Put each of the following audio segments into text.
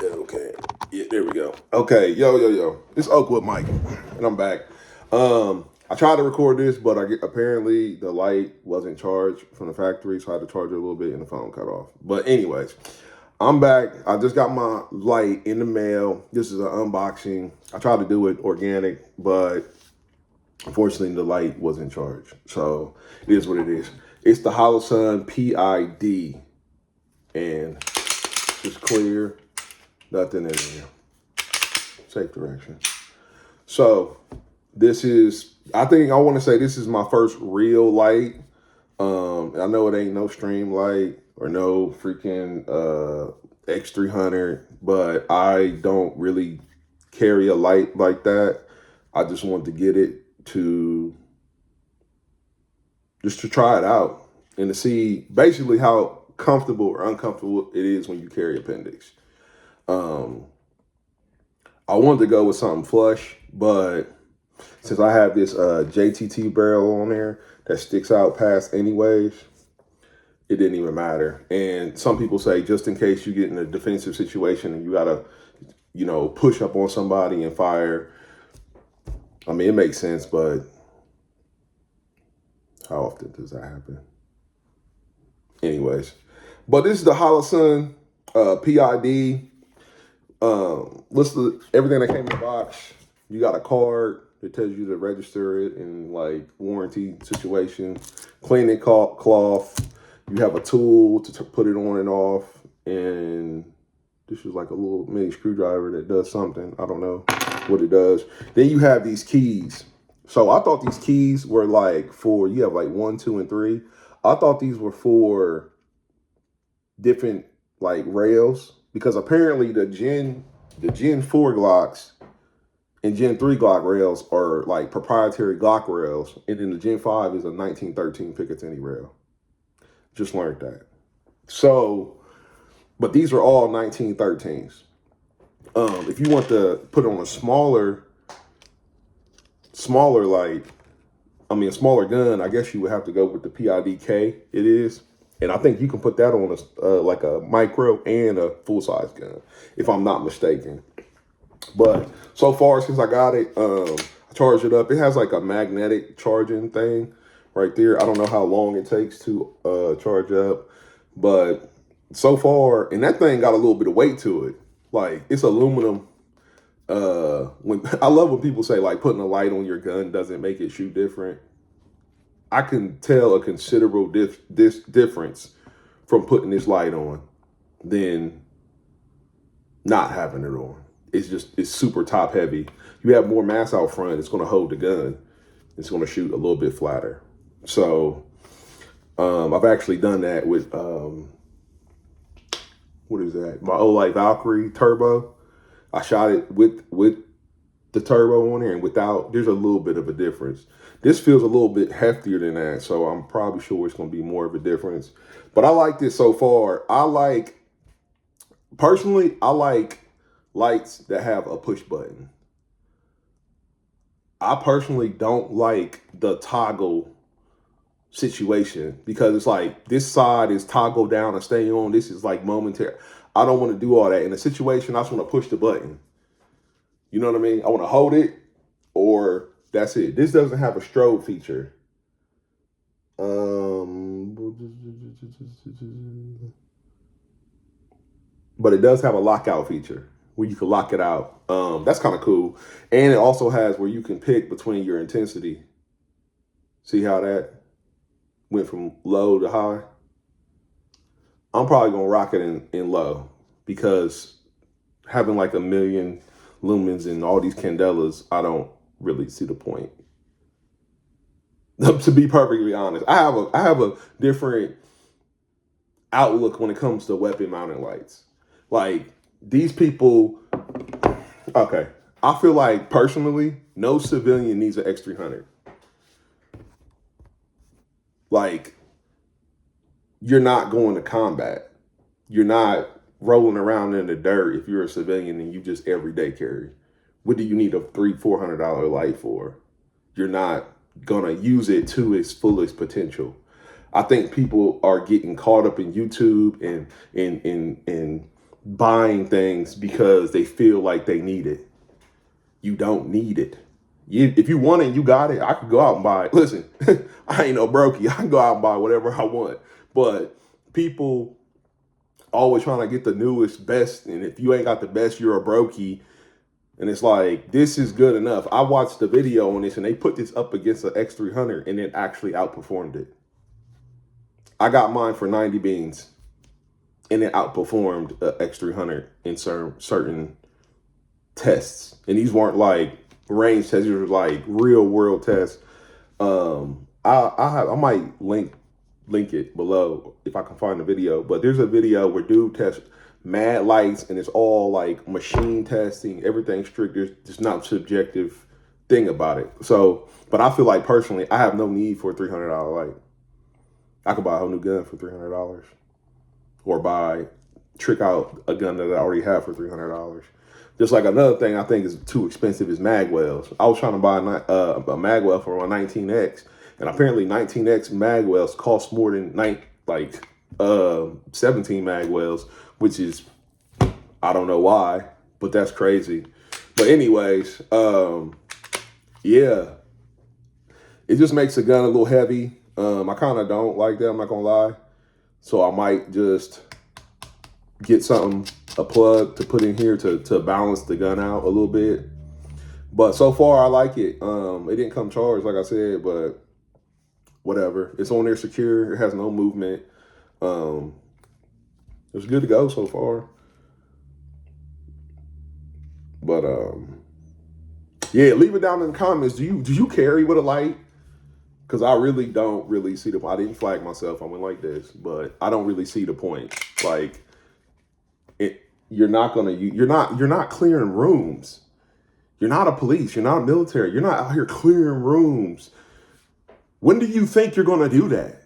Okay. Yeah, there we go. Okay, yo. It's Oakwood Mike, and I'm back. I tried to record this, but apparently the light wasn't charged from the factory, so I had to charge it a little bit, and the phone cut off. But anyways, I'm back. I just got my light in the mail. This is an unboxing. I tried to do it organic, but unfortunately the light wasn't charged. So it is what it is. It's the Holosun PID, and it's clear. Nothing in there. Safe direction. So this is, I think I want to say this is my first real light. I know it ain't no stream light or no freaking X300, but I don't really carry a light like that. I just want to get it to try it out and to see basically how comfortable or uncomfortable it is when you carry appendix. I wanted to go with something flush, but since I have this JTT barrel on there that sticks out past anyways, it didn't even matter. And some people say just in case you get in a defensive situation and you gotta, push up on somebody and fire. I mean, it makes sense, but how often does that happen? Anyways, but this is the Holosun PID. Listen, everything that came in the box. You got a card that tells you to register it in like warranty situation. Cleaning cloth. You have a tool to put it on and off, and this is like a little mini screwdriver that does something. I don't know what it does. Then you have these keys. So I thought these keys were like for, you have like 1, 2, and 3. I thought these were for different like rails, because apparently the Gen 4 Glocks and Gen 3 Glock rails are like proprietary Glock rails, and then the Gen 5 is a 1913 Picatinny rail. Just learned that. So, but these are all 1913s. If you want to put on a smaller gun, I guess you would have to go with the PIDK. It is. And I think you can put that on like a micro and a full-size gun, if I'm not mistaken. But so far, since I got it, I charged it up. It has like a magnetic charging thing right there. I don't know how long it takes to charge up. But so far, and that thing got a little bit of weight to it. Like, it's aluminum. When I love when people say, like, putting a light on your gun doesn't make it shoot different. I can tell a considerable difference from putting this light on than not having it on. It's super top heavy. You have more mass out front, it's going to hold the gun. It's going to shoot a little bit flatter. So I've actually done that with, what is that? My Olight Valkyrie Turbo. I shot it with the turbo on there and without. There's a little bit of a difference. This feels a little bit heftier than that, so I'm probably sure it's going to be more of a difference. But I like this so far. Personally, I like lights that have a push button. I personally don't like the toggle situation, because it's like this side is toggle down and stay on. This is like momentary. I don't want to do all that. In a situation, I just want to push the button. You know what I mean? I want to hold it, or that's it. This doesn't have a strobe feature. But it does have a lockout feature where you can lock it out. That's kind of cool. And it also has where you can pick between your intensity. See how that went from low to high? I'm probably going to rock it in low, because having like 1 million lumens and all these candelas, I don't really see the point. To be perfectly honest, I have a different outlook when it comes to weapon mounted lights. Like, these people, okay, I feel like personally, no civilian needs an X300. Like, you're not going to combat. You're not rolling around in the dirt if you're a civilian and you just everyday carry. What do you need a $300-400 light for? You're not gonna use it to its fullest potential. I think people are getting caught up in YouTube and buying things because they feel like they need it. You don't need it. If you want it, you got it. I could go out and buy it. Listen, I ain't no brokey. I can go out and buy whatever I want. But people always trying to get the newest, best. And if you ain't got the best, you're a brokey. And it's like, this is good enough. I watched the video on this and they put this up against an X300 and it actually outperformed it. I got mine for 90 beans and it outperformed an X300 in certain tests. And these weren't like range tests, these were like real world tests. I might link it below if I can find the video, but there's a video where dude tests mad lights and it's all like machine testing, everything strict. There's just not subjective thing about it. So, but I feel like personally, I have no need for a $300 light. I could buy a whole new gun for $300 or trick out a gun that I already have for $300. Just like another thing I think is too expensive is mag wells. I was trying to buy a mag well for my 19X, and apparently 19X mag wells cost more than 17 mag wells, which is, I don't know why, but that's crazy. But anyways, yeah, it just makes the gun a little heavy. I kind of don't like that, I'm not gonna lie. So I might just get a plug to put in here to balance the gun out a little bit. But so far I like it. It didn't come charged, like I said, but whatever. It's on there secure, it has no movement. It's good to go so far. But yeah, leave it down in the comments. Do you carry with a light? Because I really don't see the point. I didn't flag myself. I went like this, but I don't really see the point. Like, you're not clearing rooms. You're not a police. You're not a military. You're not out here clearing rooms. When do you think you're gonna do that?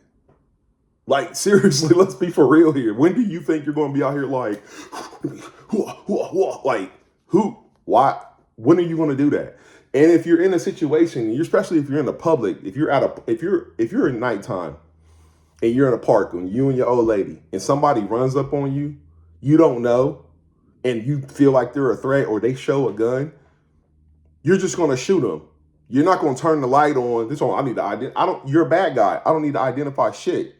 Like, seriously, let's be for real here. When do you think you're gonna be out here like, who? Why? When are you gonna do that? And if you're in a situation, especially if you're in the public, if you're in nighttime and you're in a park and you and your old lady and somebody runs up on you, you don't know, and you feel like they're a threat or they show a gun, you're just gonna shoot them. You're not gonna turn the light on. You're a bad guy. I don't need to identify shit.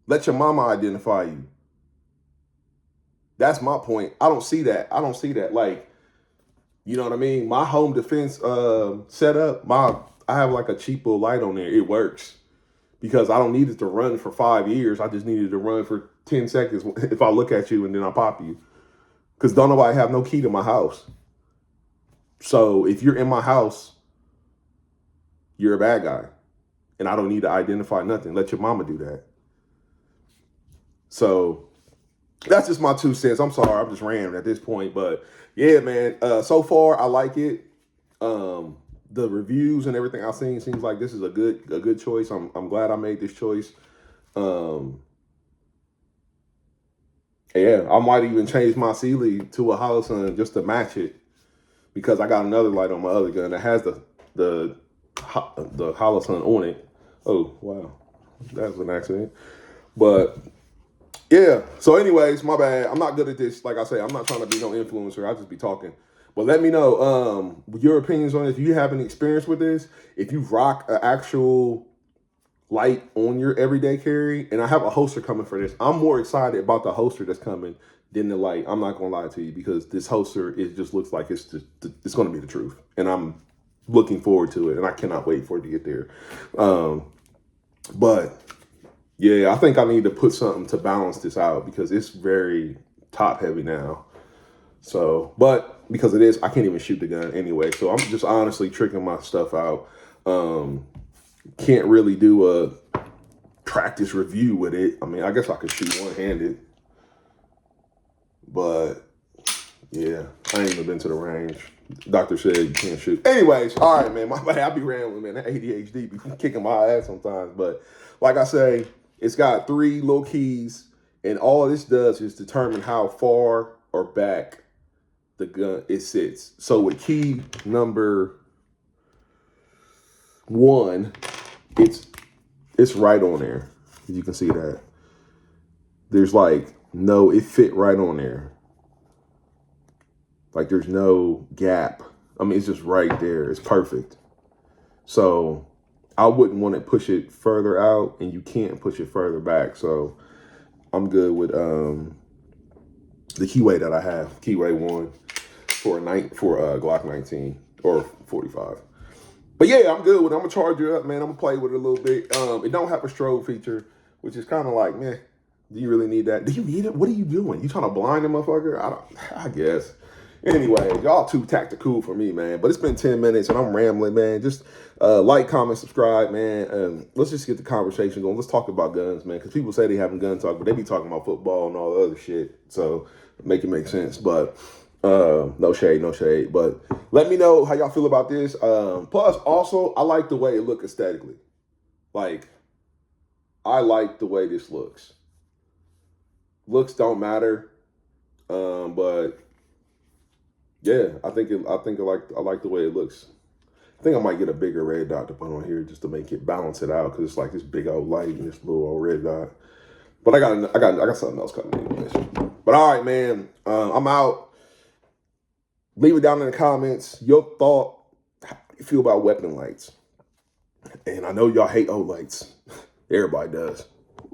Let your mama identify you. That's my point. I don't see that. Like, you know what I mean? My home defense setup, I have like a cheap little light on there. It works because I don't need it to run for 5 years. I just needed to run for 10 seconds if I look at you and then I pop you. Because don't nobody have no key to my house. So if you're in my house, you're a bad guy. And I don't need to identify nothing. Let your mama do that. So that's just my 2 cents. I'm sorry, I'm just ranting at this point. But yeah, man, so far I like it. The reviews and everything I've seen seems like this is a good choice. I'm glad I made this choice. Yeah, I might even change my Sealy to a Holosun just to match it, because I got another light on my other gun that has the Holosun on it. Oh wow, that was an accident. But yeah, so anyways, my bad. I'm not good at this. Like I say, I'm not trying to be no influencer. I just be talking. But let me know your opinions on it. If you have any experience with this, if you rock an actual light on your everyday carry, and I have a holster coming for this. I'm more excited about the holster that's coming than the light. I'm not gonna lie to you, because this holster, it just looks like it's gonna be the truth, and I'm looking forward to it, and I cannot wait for it to get there. But yeah, I think I need to put something to balance this out, because it's very top heavy now. So, but because it is, I can't even shoot the gun anyway. So I'm just honestly tricking my stuff out. Can't really do a practice review with it. I mean, I guess I could shoot one-handed, but yeah, I ain't even been to the range. Doctor said you can't shoot. Anyways, all right, man, my bad. I be rambling, man. That ADHD be kicking my ass sometimes. But like I say, it's got 3 little keys, and all this does is determine how far or back the gun it sits. So with key number 1, it's right on there. You can see that. There's like No, it fit right on there. Like there's no gap. I mean, it's just right there. It's perfect. So I wouldn't want to push it further out, and you can't push it further back. So I'm good with the keyway that I have, keyway 1 for Glock 19 or 45. But yeah, I'm good with it. I'm gonna charge it up, man. I'm gonna play with it a little bit. It don't have a strobe feature, which is kind of like, man, do you really need that? Do you need it? What are you doing? You trying to blind the motherfucker? I guess. Anyway, y'all too tactical for me, man. But it's been 10 minutes and I'm rambling, man. Just like, comment, subscribe, man. Let's just get the conversation going. Let's talk about guns, man. Because people say they having gun talk, but they be talking about football and all the other shit. So make it make sense. But no shade, no shade. But let me know how y'all feel about this. Plus, also, I like the way it looks aesthetically. Like, I like the way this looks. Looks don't matter. But yeah, I like the way it looks. I think I might get a bigger red dot to put on here just to make it balance it out, because it's like this big old light and this little old red dot. But I got something else coming in. But all right, man. I'm out. Leave it down in the comments. Your thought. How do you feel about weapon lights? And I know y'all hate old lights. Everybody does.